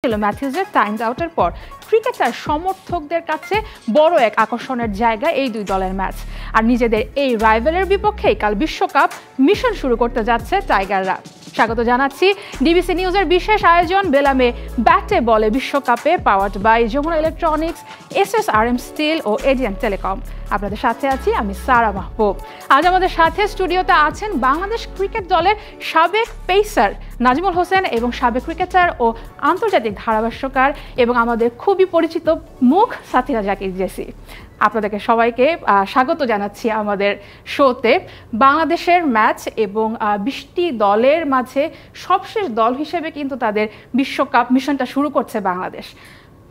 ছিল ম্যাথিউজের টাইমস আউটের পর ক্রিকেটার সমর্থকদের কাছে বড় এক আকর্ষণের জায়গা এই দুই দলের ম্যাচ। আর নিজেদের এই রাইভেলের বিপক্ষেই কাল বিশ্বকাপ মিশন শুরু করতে যাচ্ছে টাইগাররা। স্বাগত জানাচ্ছি ডিবিসি নিউজের বিশেষ আয়োজন বেলামে ব্যাটে বলে বিশ্বকাপে, powered by Jamuna electronics, SSRM steel ও এডিয়ান টেলিকম। আপনাদের সাথে আছি আমি সারা মাহবুব। আজ আমাদের সাথে স্টুডিওতে আছেন বাংলাদেশ ক্রিকেট দলের সাবেক পেসার নাজমুল হোসেন এবং সাবেক ক্রিকেটার ও আন্তর্জাতিক ধারাভাষ্যকার এবং আমাদের খুবই পরিচিত মুখ সাথীরা জাকির জেসি। আপনাদেরকে সবাইকে স্বাগত জানাচ্ছি আমাদের শোতে। বাংলাদেশের ম্যাচ এবং 20টি দলের মাঝে সবশেষ দল হিসেবে কিন্তু তাদের বিশ্বকাপ মিশনটা শুরু করছে বাংলাদেশ।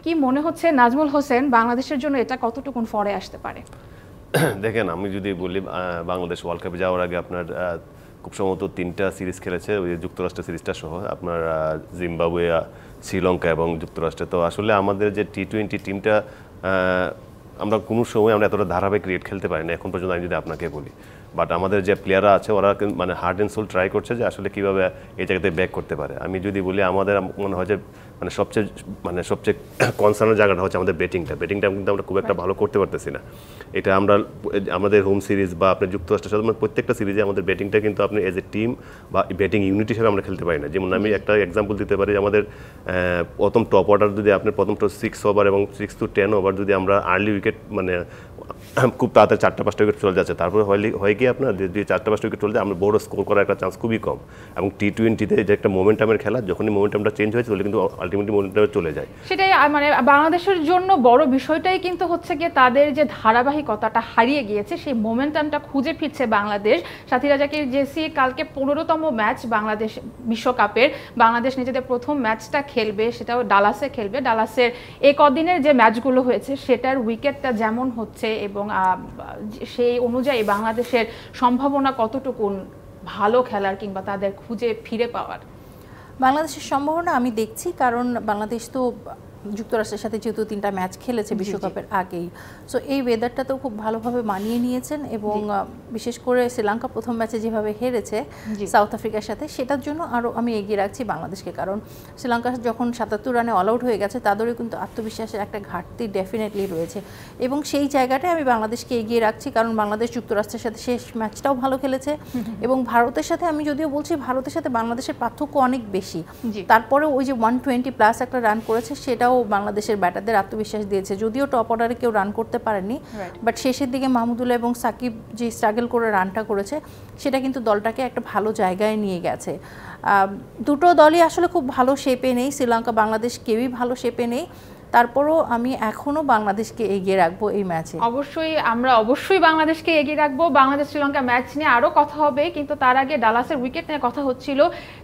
কি মনে হচ্ছে নাজমুল হোসেন, বাংলাদেশের জন্য এটা কতটুকুন ফরে আসতে পারে? দেখেন, আমি যদি বলি বাংলাদেশ ওয়ার্ল্ড কাপে যাওয়ার আগে আপনার খুব সম্ভবত 3টা সিরিজ খেলেছে, ওই যুক্তরাষ্ট্র সিরিজটা সহ, আপনার জিম্বাবুয়ে, শ্রীলঙ্কা এবং যুক্তরাষ্ট্রে। তো আসলে আমাদের যে T20 টিমটা আমরা কোনো সময় আমরা এতটা ধারাবাহিক ক্রিকেট খেলতে পারি না এখন পর্যন্ত, আমি যদি আপনাকে বলি। বাট আমাদের যে প্লেয়াররা আছে ওরা মানে হার্ড অ্যান্ড সোল ট্রাই করছে যে আসলে কীভাবে এই জায়গাতে ব্যাক করতে পারে। আমি যদি বলি আমাদের মনে হয় যে সবচেয়ে কনসার্নের জায়গাটা হচ্ছে আমাদের ব্যাটিংটা কিন্তু আমরা খুব একটা ভালো করতে পারতেছি না। এটা আমাদের হোম সিরিজ বা আপনার যুক্তরাষ্ট্রের সাথে প্রত্যেকটা সিরিজে আমাদের ব্যাটিংটা কিন্তু আপনি এজ এ টিম বা ব্যাটিং ইউনিট হিসেবে আমরা খেলতে পারি না। যেমন আমি একটা এক্সাম্পল দিতে পারি, আমাদের প্রথম টপ অর্ডার যদি আপনার প্রথম 6 ওভার এবং 6 to 10 ওভার যদি আমরা আর্লি উইকেট মানে খুব তাড়াতাড়ি 4-5টা উইকেট চলে যাচ্ছে, তারপরে হয় কি আপনার যদি 4-5টা উইকেট চলে যায় আমরা বড় স্কোর করার একটা চান্স খুবই কম। এবং T20-তে যে একটা মোমেন্টামের খেলা, যখনই মোমেন্টামটা চেঞ্জ হয়েছে তাহলে কিন্তু আলটিমেটলি মোমেন্টামে চলে যায়। সেটাই মানে বাংলাদেশের জন্য বড় বিষয়টাই কিন্তু হচ্ছে গিয়ে তাদের যে ধারাবাহিকতাটা হারিয়ে গিয়েছে, সেই মোমেন্টামটা খুঁজে ফিরছে বাংলাদেশ। সাথীরা জাকির জেসি, কালকে 15তম ম্যাচ বাংলাদেশ বিশ্বকাপের। বাংলাদেশ নিজেদের প্রথম ম্যাচটা খেলবে, সেটাও ডালাসে খেলবে। ডালাসের এই কদিনের যে ম্যাচগুলো হয়েছে সেটার উইকেটটা যেমন হচ্ছে এবং সেই অনুযায়ী বাংলাদেশের সম্ভাবনা কতটুকুন ভালো খেলার কিংবা তাদের খুঁজে ফিরে পাওয়ার? বাংলাদেশের সম্ভাবনা আমি দেখছি, কারণ বাংলাদেশ তো যুক্তরাষ্ট্রের সাথে যেহেতু 3টা ম্যাচ খেলেছে বিশ্বকাপের আগেই, সো এই ওয়েদারটা তো খুব ভালোভাবে মানিয়ে নিয়েছেন। এবং বিশেষ করে শ্রীলঙ্কা প্রথম ম্যাচে যেভাবে হেরেছে সাউথ আফ্রিকার সাথে, সেটার জন্য আরও আমি এগিয়ে রাখছি বাংলাদেশকে। কারণ শ্রীলঙ্কা যখন 77 রানে অল আউট হয়ে গেছে, তাদেরও কিন্তু আত্মবিশ্বাসের একটা ঘাটতি ডেফিনেটলি রয়েছে এবং সেই জায়গাটায় আমি বাংলাদেশকে এগিয়ে রাখছি। কারণ বাংলাদেশ যুক্তরাষ্ট্রের সাথে শেষ ম্যাচটাও ভালো খেলেছে এবং ভারতের সাথে আমি যদিও বলছি ভারতের সাথে বাংলাদেশের পার্থক্য অনেক বেশি, তারপরে ওই যে 120+ একটা রান করেছে সেটাও বাংলাদেশের ব্যাটারদের আত্মবিশ্বাস দিয়েছে। যদিও টপ অর্ডারে কেউ রান করতে পারেনি, বাট শেষের দিকে মাহমুদুল্লাহ এবং সাকিব যে স্ট্রাগল করে রানটা করেছে সেটা কিন্তু দলটাকে একটা ভালো জায়গায় নিয়ে গেছে। দুটো দলই আসলে খুব ভালো শেপে নেই, শ্রীলঙ্কা বাংলাদেশ কেউই ভালো শেপে নেই। তারপরও আমি এখনো বাংলাদেশকে এগিয়ে রাখবো এই ম্যাচে। আমরা অবশ্যই বাংলাদেশকে এগিয়ে রাখবো। বাংলাদেশ শ্রীলঙ্কা ম্যাচ নিয়ে আরও কথা হবে, কিন্তু তার আগে ডালাসের উইকেট নিয়ে কথা হচ্ছিল,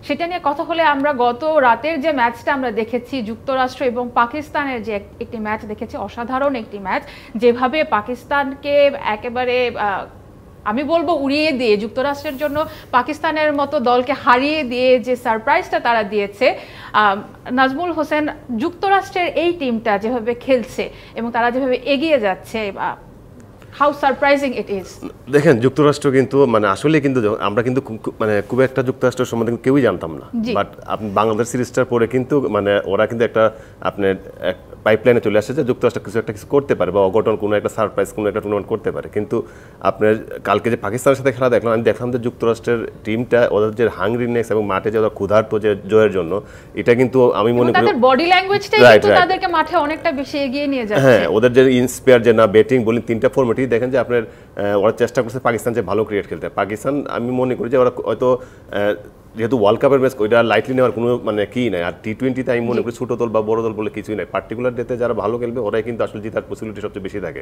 সেটা নিয়ে কথা হলে আমরা গত রাতের যে ম্যাচটা আমরা দেখেছি যুক্তরাষ্ট্র এবং পাকিস্তানের যে একটি ম্যাচ দেখেছি, অসাধারণ একটি ম্যাচ। যেভাবে পাকিস্তানকে একেবারে আমি বলবো উড়িয়ে দিয়ে, যুক্তরাষ্ট্রের জন্য পাকিস্তানের মতো দলকে হারিয়ে দিয়ে যে সারপ্রাইজটা তারা দিয়েছে, নাজমুল হোসেন, যুক্তরাষ্ট্রের এই টিমটা যেভাবে খেলছে এবং তারা যেভাবে এগিয়ে যাচ্ছে, হাউ সারপ্রাইজিং ইট ইজ। দেখেন, যুক্তরাষ্ট্র কিন্তু মানে আসলে কিন্তু আমরা কিন্তু খুব একটা যুক্তরাষ্ট্রের সম্বন্ধে কেউই জানতাম না। বাট আপনি বাংলাদেশ সিরিজটার পরে কিন্তু মানে ওরা কিন্তু একটা আপনার পাইপলাইনে চলে আসছে যে যুক্তরাষ্ট্র কিছু করতে পারে বা অঘটন কোনো একটা সারপ্রাইজ কোনো একটা টুর্নামেন্ট করতে পারে। কিন্তু আপনার কালকে যে পাকিস্তানের সাথে খেলা দেখলাম, আমি দেখলাম যে যুক্তরাষ্ট্রের টিমটা ওদের যে হাংরিনেস এবং মাঠে যে ওরা ক্ষুধার্ত যে জয়ের জন্য, এটা কিন্তু আমি মনে করি তাদের বডি ল্যাঙ্গুয়েজটাই কিন্তু তাদেরকে মাঠে অনেকটা বেশি এগিয়ে নিয়ে যাচ্ছে। হ্যাঁ, ওদের যে ইন্সপায়ার যে না ব্যাটিং বোলিং 3টা ফরম্যাটই দেখেন যে আপনার ওরা চেষ্টা করছে পাকিস্তান যে ভালো ক্রিকেট খেলতে। পাকিস্তান আমি মনে করি যে ওরা হয়তো যেহেতু ওয়ার্ল্ড কাপের ম্যাচ ওইটা লাইটলি নেওয়ার কোনো মানে কি নাই। আর T20-তে আমি মনে করি ছোট দল বা বড় দল বলে কিছুই নাই, পার্টিকুলার ডেতে যারা ভালো খেলবে ওরাই কিন্তু আসলে জেতার পসিবিলিটি সবচেয়ে বেশি থাকে।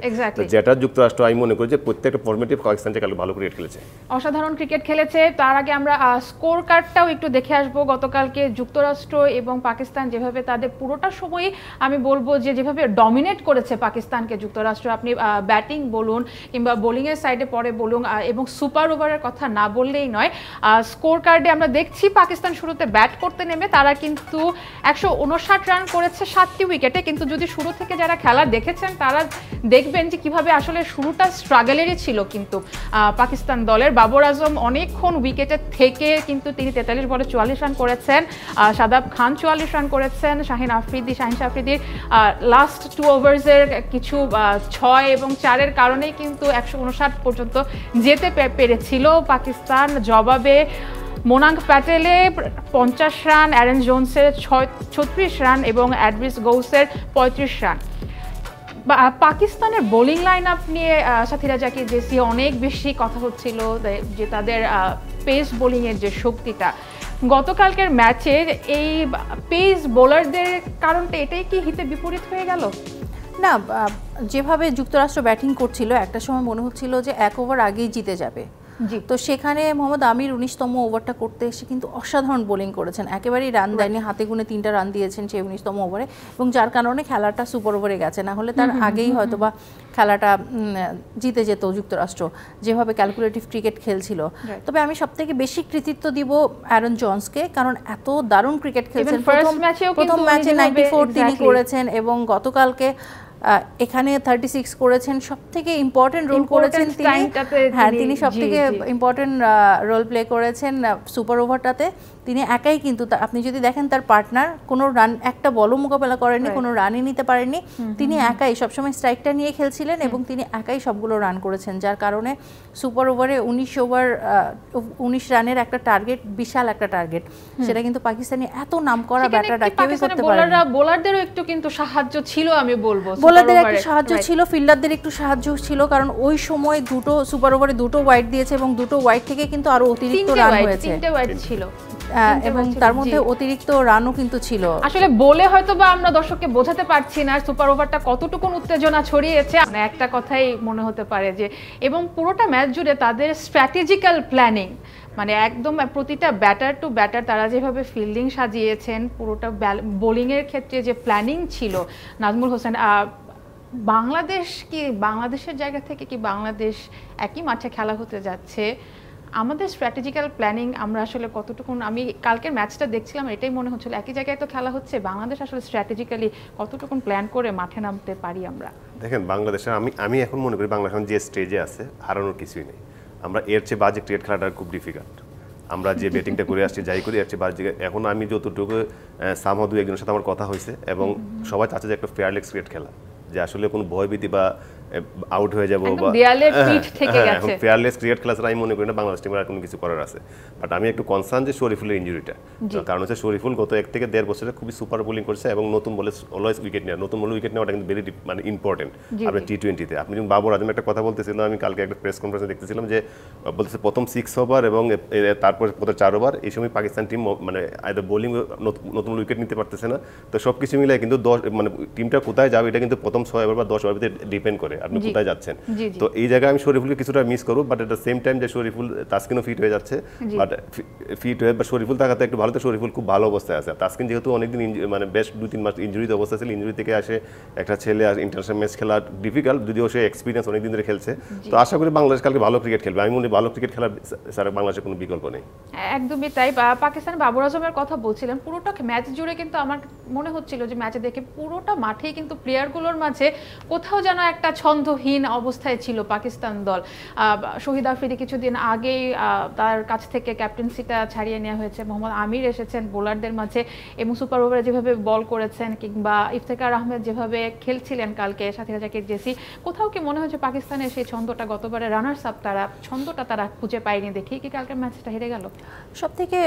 যেটা যুক্তরাষ্ট্র আমি মনে করি যে প্রত্যেকটা ফরম্যাটে পাকিস্তান যে কাল ভালো ক্রিকেট খেলেছে, অসাধারণ ক্রিকেট খেলেছে। তার আগে আমরা স্কোর কার্ডটাও একটু দেখে আসবো। গতকালকে যুক্তরাষ্ট্র এবং পাকিস্তান যেভাবে তাদের পুরোটা সময়ই আমি বলবো যে যেভাবে ডমিনেট করেছে পাকিস্তানকে যুক্তরাষ্ট্র, আপনি ব্যাটিং বলুন কিংবা বোলিং বোলিংয়ের সাইডে পরে বলুন এবং সুপার ওভারের কথা না বললেই নয়। স্কোর কার্ডে আমরা দেখছি পাকিস্তান শুরুতে ব্যাট করতে নেমে তারা কিন্তু 159 রান করেছে 7টি উইকেটে, কিন্তু যদি শুরু থেকে যারা খেলা দেখেছেন তারা দেখবেন যে কিভাবে আসলে শুরুটা স্ট্রাগলেরই ছিল। কিন্তু পাকিস্তান দলের বাবর আজম অনেকক্ষণ উইকেটে থেকে কিন্তু তিনি 43 বলে 44 রান করেছেন, শাদাব খান 44 রান করেছেন, শাহিন শাহ আফ্রিদির লাস্ট 2 ওভার্সের কিছু 6 এবং 4-এর কারণেই কিন্তু 159 পর্যন্ত যেতে পেরেছিল পাকিস্তান। জবাবে মোনাঙ্ক প্যাটেলে 50 রান, অ্যারন জোনসের 36 রান এবং অ্যাড্রিস গৌসের 35 রান। পাকিস্তানের বোলিং লাইন আপ নিয়ে সাথীরা জাকির জেসি অনেক বেশি কথা হচ্ছিল যে তাদের পেস বোলিংয়ের যে শক্তিটা, গতকালকের ম্যাচে এই পেস বোলারদের কারণটা এটাই কি হিতে বিপরীত হয়ে গেল? না, যেভাবে যুক্তরাষ্ট্র ব্যাটিং করছিল একটা সময় মনে হচ্ছিল যে 1 ওভার আগেই জিতে যাবে। তো সেখানে মোহাম্মদ আমির 19তম ওভারটা করতে এসে কিন্তু অসাধারণ বোলিং করেছেন, একেবারেই রান দেয়নি, হাতে গুনে 3টা রান দিয়েছেন সেই 19তম ওভারে, এবং যার কারণে খেলাটা সুপার ওভারে গেছে। না হলে তার আগেই হয়তোবা খেলাটা জিতে যেত যুক্তরাষ্ট্র, যেভাবে ক্যালকুলেটিভ ক্রিকেট খেলছিল। তবে আমি সবথেকে বেশি কৃতিত্ব দিব অ্যারন জন্সকে, কারণ এত দারুণ ক্রিকেট খেলছেন। প্রথম ম্যাচে 94 তিনি করেছেন এবং গতকালকে এখানে 36 করেছেন। সবথেকে ইম্পর্টেন্ট রোল করেছেন তিনি, হ্যাঁ তিনি সবথেকে ইম্পর্টেন্ট রোল প্লে করেছেন সুপার ওভারটাতে। তিনি একাই কিন্তু, আপনি যদি দেখেন তার পার্টনার কোনো রান, একটা বলও মোকাবেলা করেননি, কোনো রানই নিতে পারেননি, তিনি একাই সবসময় স্ট্রাইকটা নিয়ে খেলছিলেন এবং তিনি একাই সবগুলো রান করেছেন, যার কারণে সুপার ওভারে 19 রানের একটা টার্গেট, বিশাল একটা টার্গেট, সেটা কিন্তু পাকিস্তানি এত নামকরা ব্যাটাররা কেউই করতে পারে না। বোলারদেরও একটু কিন্তু সাহায্য ছিল, আমি বলবো বোলারদের একটু সাহায্য ছিল, ফিল্ডারদের একটু সাহায্য ছিল, কারণ ওই সময় দুটো সুপার ওভারে 2টো ওয়াইড দিয়েছে এবং 2টো ওয়াইড থেকে কিন্তু আরো অতিরিক্ত রান হয়েছে, 3টে ওয়াইড ছিল এবং তার মধ্যে অতিরিক্ত রানও কিন্তু ছিল। আসলে বলে হয়তো বা আমরা দর্শককে বোঝাতে পারছি না সুপার ওভারটা কতটুকু উত্তেজনা ছড়িয়েছে। একটা কথাই মনে হতে পারে যে, এবং পুরোটা ম্যাচ জুড়ে তাদের স্ট্র্যাটেজিক্যাল প্ল্যানিং, মানে একদম প্রতিটা ব্যাটার টু ব্যাটার তারা যেভাবে ফিল্ডিং সাজিয়েছেন, পুরোটা বোলিংয়ের ক্ষেত্রে যে প্ল্যানিং ছিল। নাজমুল হোসেন, বাংলাদেশের জায়গা থেকে কি বাংলাদেশ একই মাঠে খেলা হতে যাচ্ছে, আমাদের স্ট্র্যাটেজিক্যাল প্ল্যানিং আমরা আসলে কতটুকু, আমি কালকের ম্যাচটা দেখছিলাম এটাই মনে হচ্ছিল একই জায়গায় তো খেলা হচ্ছে, বাংলাদেশ আসলে স্ট্র্যাটেজিক্যালি কতটুকু প্ল্যান করে মাঠে নামতে পারি আমরা। দেখেন বাংলাদেশের, আমি এখন মনে করি বাংলাদেশ যে স্টেজে আছে হারানোর কিছুই নেই। আমরা এর চেয়ে বাজে ক্রিকেট খেলাটা খুব ডিফিকাল্ট। আমরা যে ব্যাটিংটা করে আসছি, যাই করি এর চেয়ে বাজে। এখন আমি যতটুকু সামহাও 2-1 জনের সাথে আমার কথা হয়েছে এবং সবাই চাচ্ছে যে একটা ফেয়ারলেস ক্রিকেট খেলা, যে আসলে কোনো ভয়ভীতি বা আউট হয়ে যাবো বা এখন ফেয়ারলেস ক্রিকেট খেলা ছাড়া আমি মনে করি না বাংলাদেশ টিমের আর কোনো কিছু করার আছে। বাট আমি একটু কনসার্ন যে শরীফুলের ইঞ্জুরিটা, কারণ হচ্ছে শরীফুল গত 1 থেকে 1.5 বছরে খুবই সুপার বোলিং করছে এবং নতুন বলে অলওয়েজ উইকেট নেওয়া, নতুন বলে উইকেট নেওয়াটা কিন্তু ভেরি মানে ইম্পর্টেন্ট আপনার টি-20-তে। আপনি যেমন বাবর আজম একটা কথা বলতেছিল, আমি কালকে একটা প্রেস কনফারেন্সে দেখতেছিলাম যে বলতেছে প্রথম 6 ওভার এবং তারপর প্রথম 4 ওভার এই সময় পাকিস্তান টিম মানে আইদার বোলিং নতুন উইকেট নিতে পারতেছে না। তো সব কিছু মিলে কিন্তু 10 মানে টিমটা কোথায় যাবে এটা কিন্তু প্রথম 6 ওভার বা 10 ওভার ডিপেন্ড করে আপনি কোথায় যাচ্ছেন। তো এই জায়গায় আমি শরীফুলকে কিছুটা মিস করবো, but at the same time যে শরীফুল তাসকিনও ফিট হয়ে যাচ্ছে, বাট ফিট হয়ে বা শরীফুল থাকাতে একটু ভালো, তো শরীফুল খুব ভালো অবস্থায় আছে। তাসকিন যেহেতু অনেকদিন মানে বেশ 2-3 মাস ইঞ্জুরিতে অবস্থা ছিল, ইঞ্জুরি থেকে আসে একটা ছেলে আর ইন্টারন্যাশনাল ম্যাচ খেলা ডিফিকাল্ট, যদিও সে এক্সপিরিয়েন্স অনেকদিন ধরে খেলছে। তো আশা করি বাংলাদেশ কালকে ভালো ক্রিকেট খেলবে। আমি মনে করি ভালো ক্রিকেট খেলার স্যার বাংলাদেশের কোনো বিকল্প নেই। একদমই তাই। পাকিস্তানের বাবর আজমের কথা বলছিলেন, পুরোটা ম্যাচ জুড়ে কিন্তু আমার মনে হচ্ছিল যে ম্যাচে দেখে পুরোটা মাঠেই কিন্তু প্লেয়ারগুলোর মাঝে কোথাও যেন একটা ছন্দহীন অবস্থায় ছিল পাকিস্তান দল। শহীদ আফ্রিদি কিছুদিন আগেই তার কাছ থেকে ক্যাপ্টেন্সিটা ছাড়িয়ে নেওয়া হয়েছে, মোহাম্মদ আমির এসেছেন বোলারদের মাঝে এবং সুপার ওভারে যেভাবে বল করেছেন, কিংবা ইফতেখার আহমেদ যেভাবে খেলছিলেন কালকে, সাথীরা জাকির জেসি, কোথাও কি মনে হচ্ছে পাকিস্তানের সেই ছন্দটা, গতবারে রানার্স আপ তারা, ছন্দটা তারা খুঁজে পায়নি দেখেই কি কালকের ম্যাচটা হেরে গেল? সবথেকে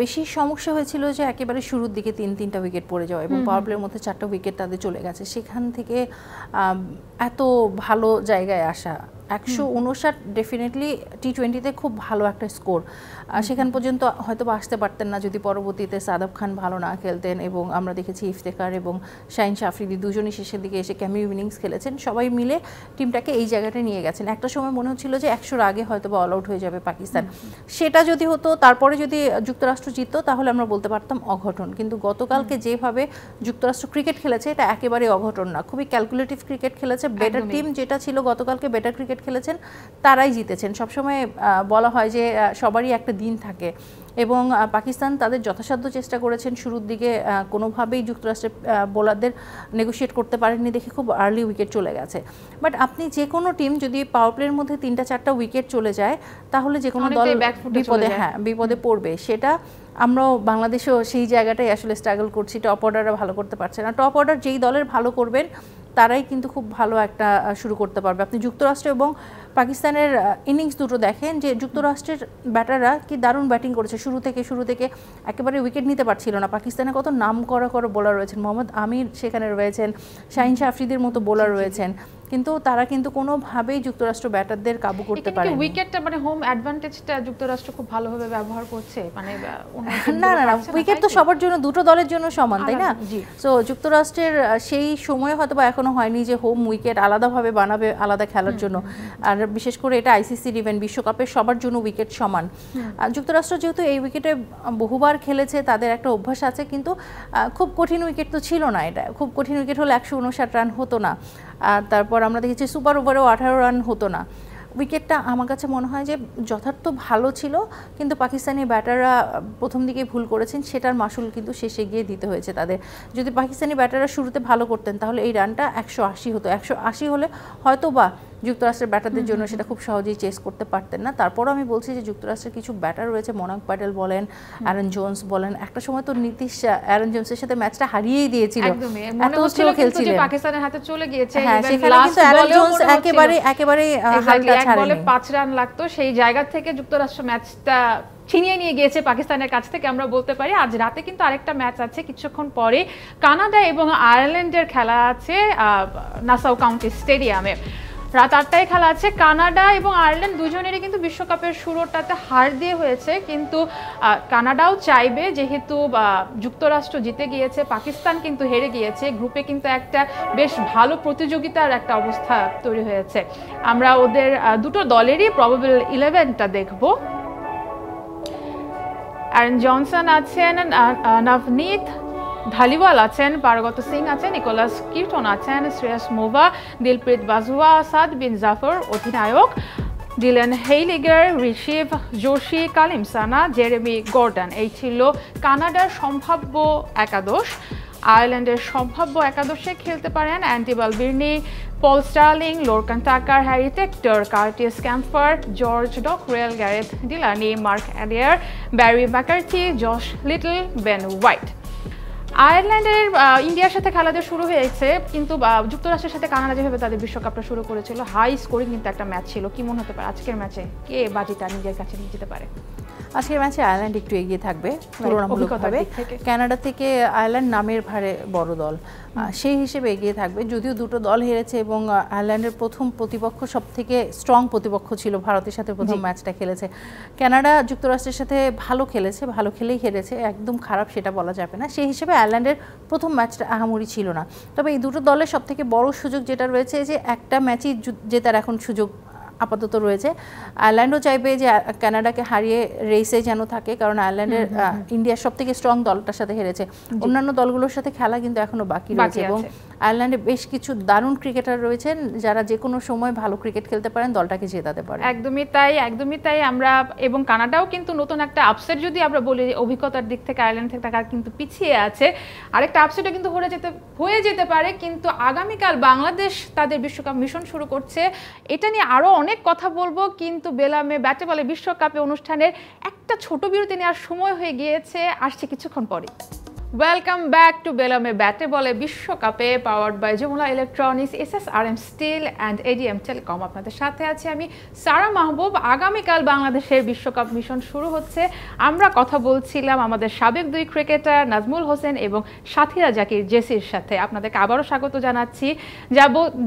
বেশি সমস্যা হয়েছিল যে একেবারে শুরুর দিকে 3-3টা উইকেট পড়ে যাওয়া এবং পাওয়ার প্লের মধ্যে 4টা উইকেট তাদের চলে গেছে, সেখান থেকে এত ভালো জায়গায় আসা। 159 ডেফিনেটলি টি-20তে খুব ভালো একটা স্কোর, সেখান পর্যন্ত হয়তো আসতে পারতেন না যদি পরবর্তীতে সাদাব খান ভালো না খেলতেন। এবং আমরা দেখেছি ইফতেখার এবং শাহিন শাহ আফ্রিদি দুজনই শেষের দিকে এসে ক্যামিও ইনিংস খেলেছেন, সবাই মিলে টিমটাকে এই জায়গাটা নিয়ে গেছেন। একটা সময় মনে হচ্ছিল যে 100-র আগে হয়তো বা অল আউট হয়ে যাবে পাকিস্তান, সেটা যদি হতো তারপরে যদি যুক্তরাষ্ট্র জিততো তাহলে আমরা বলতে পারতাম অঘটন। কিন্তু গতকালকে যেভাবে যুক্তরাষ্ট্র ক্রিকেট খেলেছে এটা একেবারে অঘটন না, খুবই ক্যালকুলেটিভ ক্রিকেট খেলেছে। বেটার টিম যেটা ছিল গতকালকে, বেটার ক্রিকেট ক্রিকেট খেলেছেন তারাই জিতেছেন। সবসময় বলা হয় যে সবারই একটা দিন থাকে, এবং পাকিস্তান তাদের যথাসাধ্য চেষ্টা করেছেন শুরুর দিকে, কোনোভাবেই যুক্তরাষ্ট্রের বোলারদের নেগোশিয়েট করতে পারেননি দেখে খুব আর্লি উইকেট চলে গেছে। বাট আপনি যে কোনো টিম যদি পাওয়ার প্লের মধ্যে 3-4টা উইকেট চলে যায় তাহলে যে কোনো দল বিপদে পড়বে। সেটা আমরাও বাংলাদেশেও সেই জায়গাটাই আসলে স্ট্রাগল করছি, টপ অর্ডাররা ভালো করতে পারছে না। টপ অর্ডার যেই দলের ভালো করবেন তারাই কিন্তু খুব ভালো একটা শুরু করতে পারবে। আপনি যুক্তরাষ্ট্র এবং পাকিস্তানের ইনিংস দুটো দেখেন যে যুক্তরাষ্ট্রের ব্যাটাররা কি দারুণ ব্যাটিং করেছে, শুরু থেকে একেবারে উইকেট নিতে পারছিল না। পাকিস্তানে কত নাম করা বোলার রয়েছেন, মোহাম্মদ আমির সেখানে রয়েছেন, শাহিন শাহ আফ্রিদির মতো বোলার রয়েছেন, কিন্তু তারা কিন্তু কোনোভাবেই যুক্তরাষ্ট্র ব্যাটারদের কাবু করতে পারে না। উইকেটটা মানে হোম অ্যাডভান্টেজটা যুক্তরাষ্ট্র খুব ভালোভাবে ব্যবহার করছে, মানে না উইকেট তো সবার জন্য, দুটো দলের জন্য সমান, তাই না? সো যুক্তরাষ্ট্রের সেই সময় হয়তো বা এখনো হয়নি যে হোম উইকেট আলাদাভাবে বানাবে আলাদা খেলার জন্য। আর বিশেষ করে এটা আইসিসির ইভেন্ট, বিশ্বকাপের সবার জন্য উইকেট সমান। যুক্তরাষ্ট্র যেহেতু এই উইকেটে বহুবার খেলেছে, তাদের একটা অভ্যাস আছে, কিন্তু খুব কঠিন উইকেট তো ছিল না। এটা খুব কঠিন উইকেট হলে 159 রান হতো না। আর তারপর আমরা দেখেছি সুপার ওভারেও 18 রান হতো না। উইকেটটা আমার কাছে মনে হয় যে যথার্থ ভালো ছিল, কিন্তু পাকিস্তানি ব্যাটাররা প্রথম দিকে ভুল করেছেন, সেটার মাসুল কিন্তু শেষে গিয়ে দিতে হয়েছে তাদের। যদি পাকিস্তানি ব্যাটাররা শুরুতে ভালো করতেন তাহলে এই রানটা 180 হতো। 180 হলে হয়তো বা যুক্তরাষ্ট্রের ব্যাটারদের জন্য সেটা খুব সহজেই চেস করতে পারতেন না। তারপরও আমি বলছি যে যুক্তরাষ্ট্রের কিছু ব্যাটার রয়েছে, মনাক প্যাটেল বলেন, অ্যারন জোন্স বলেন, একটা সময় তো নীতিশ অ্যারন জোন্সের সাথে ম্যাচটা হারিয়েই দিয়েছিল, মনে হচ্ছিল কিন্তু যে পাকিস্তানের হাতে চলে গিয়েছে। সেখানে কিন্তু অ্যারন জোন্স একেবারে হালটা ছাড়েনি, 5 রান লাগতো, সেই জায়গা থেকে যুক্তরাষ্ট্র ম্যাচটা ছিনিয়ে নিয়ে গিয়েছে পাকিস্তানের কাছ থেকে, আমরা বলতে পারি। আজ রাতে কিন্তু আরেকটা ম্যাচ আছে কিছুক্ষণ পরে, কানাডা এবং আয়ারল্যান্ডের খেলা আছে নাসাউ কাউন্টি স্টেডিয়ামে। রাত 8টায় খেলা আছে। কানাডা এবং আয়ারল্যান্ড দুজনেরই কিন্তু বিশ্বকাপের শুরুটাতে হার দিয়ে হয়েছে, কিন্তু কানাডাও চাইবে, যেহেতু যুক্তরাষ্ট্র জিতে গিয়েছে, পাকিস্তান কিন্তু হেরে গিয়েছে, গ্রুপে কিন্তু একটা বেশ ভালো প্রতিযোগিতার একটা অবস্থা তৈরি হয়েছে। আমরা ওদের দুটো দলেরই প্রবাবল 11টা দেখব। অ্যারন জনসন আছেন, নভনীত ধালিওয়াল আছেন, পারগত সিং আছেন, নিকোলাস কির্টন আছেন, শ্রেয়াস মোভা, দিলপ্রীত বাজওয়া, সাদ বিন জাফর অধিনায়ক, ডিলেন হেইলিগার, ঋষিভ যোশী, কালিম সানা, জেরেমি গর্ডন। এই ছিল কানাডার সম্ভাব্য একাদশ। আয়ারল্যান্ডের সম্ভাব্য একাদশে খেলতে পারেন অ্যান্ডি বালবির্নি, পল Stirling, Lorcan Tucker, Harry Tector, Curtis Campher, George Dockrell, Gareth Delany, Mark Adair, Barry McCarthy, Josh Little, Ben White. আয়ারল্যান্ডের ইন্ডিয়ার সাথে খেলাতে শুরু হয়েছে, কিন্তু যুক্তরাষ্ট্রের সাথে কানাডা যেভাবে তাদের বিশ্বকাপটা শুরু করেছিল, হাই স্কোরিং কিন্তু একটা ম্যাচ ছিল। কি মনে হতে পারে আজকের ম্যাচে কে বাজিটা নিজের কাছে নিয়ে যেতে পারে? আজকের ম্যাচে আয়ারল্যান্ড একটু এগিয়ে থাকবে তুলনামূলকভাবে। কানাডা থেকে আয়ারল্যান্ড নামের ভারে বড় দল, সেই হিসেবে এগিয়ে থাকবে। যদিও দুটো দল হেরেছে এবং আয়ারল্যান্ডের প্রথম প্রতিপক্ষ সব থেকে স্ট্রং প্রতিপক্ষ ছিল, ভারতের সাথে প্রথম ম্যাচটা খেলেছে। কানাডা যুক্তরাষ্ট্রের সাথে ভালো খেলেছে, ভালো খেলেই হেরেছে, একদম খারাপ সেটা বলা যাবে না। সেই হিসেবে আয়ারল্যান্ডের প্রথম ম্যাচটা আহামরি ছিল না। তবে এই দুটো দলের সব থেকে বড় সুযোগ যেটা রয়েছে, যে একটা ম্যাচই জেতার এখন সুযোগ আপাতত রয়েছে। আয়ারল্যান্ডও চাইবে যে কানাডাকে হারিয়ে রেসে যেন থাকে, কারণ আয়ারল্যান্ডের ইন্ডিয়ার সব থেকে স্ট্রং দলটার সাথে হেরেছে। অন্যান্য দলগুলোর সাথে খেলা কিন্তু এখনো বাকি রয়েছে, এবং আয়ারল্যান্ডে বেশ কিছু দারুণ ক্রিকেটার রয়েছেন যারা যে কোনো সময় ভালো ক্রিকেট খেলতে পারেন, দলটাকে জেতাতে পারে। একদমই তাই। আমরা এবং কানাডাও কিন্তু নতুন একটা আপসেট যদি আমরা বলি অভিজ্ঞতার দিক থেকে আয়ারল্যান্ড থেকে তারা কিন্তু পিছিয়ে আছে, আরেকটা আপসেটও কিন্তু হয়ে যেতে পারে। কিন্তু আগামীকাল বাংলাদেশ তাদের বিশ্বকাপ মিশন শুরু করছে, এটা নিয়ে আরো অনেক কথা বলবো, কিন্তু বেলামে ব্যাটে বলে বিশ্বকাপে অনুষ্ঠানের একটা ছোট বিরতি নেওয়ার সময় হয়ে গিয়েছে, আসছে কিছুক্ষণ পরে। ওয়েলকাম ব্যাক টু বেলামে ব্যাটে বলে বিশ্বকাপে, powered by Jamuna electronics, SSRM steel and ADM telecom. আপনাদের সাথে আছি আমি সারা মাহবুব। আগামীকাল বাংলাদেশের বিশ্বকাপ মিশন শুরু হচ্ছে। আমরা কথা বলছিলাম আমাদের সাবেক দুই ক্রিকেটার নাজমুল হোসেন এবং সাথীরা জাকির জেসির সাথে। আপনাদেরকে আবারও স্বাগত জানাচ্ছি।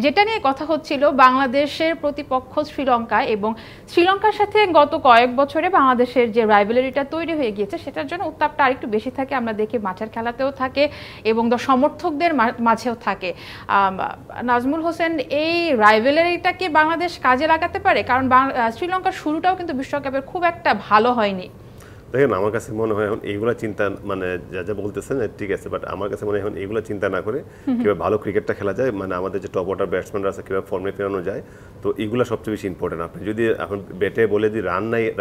যেটা নিয়ে কথা হচ্ছিল, বাংলাদেশের প্রতিপক্ষ শ্রীলঙ্কা, এবং শ্রীলঙ্কার সাথে গত কয়েক বছরে বাংলাদেশের যে রাইভালরিটা তৈরি হয়ে গিয়েছে, সেটার জন্য উত্তাপটা আরেকটু বেশি থাকে। আমরা দেখি মাঠের খেলাতেও থাকে এবং সমর্থকদের মাঝেও থাকে। নাজমুল হোসেন, এই রাইভালরিটাকে বাংলাদেশ কাজে লাগাতে পারে? কারণ শ্রীলঙ্কার শুরুটাও কিন্তু বিশ্বকাপের খুব একটা ভালো হয়নি। দেখেন আমার কাছে মনে হয় এখন এইগুলা চিন্তা মানে যা যা বলতেছেন ঠিক আছে, বাট আমার কাছে মনে হয় এখন এইগুলা চিন্তা না করে কিভাবে ভালো ক্রিকেটটা খেলা যায়, মানে আমাদের যে টপ অর্ডার ব্যাটসম্যানরা আছে কিভাবে ফর্মে ফেরানো যায়, তো এগুলো সবচেয়ে বেশি ইম্পর্টেন্ট। আপনি যদি এখন ব্যাটে বলে যদি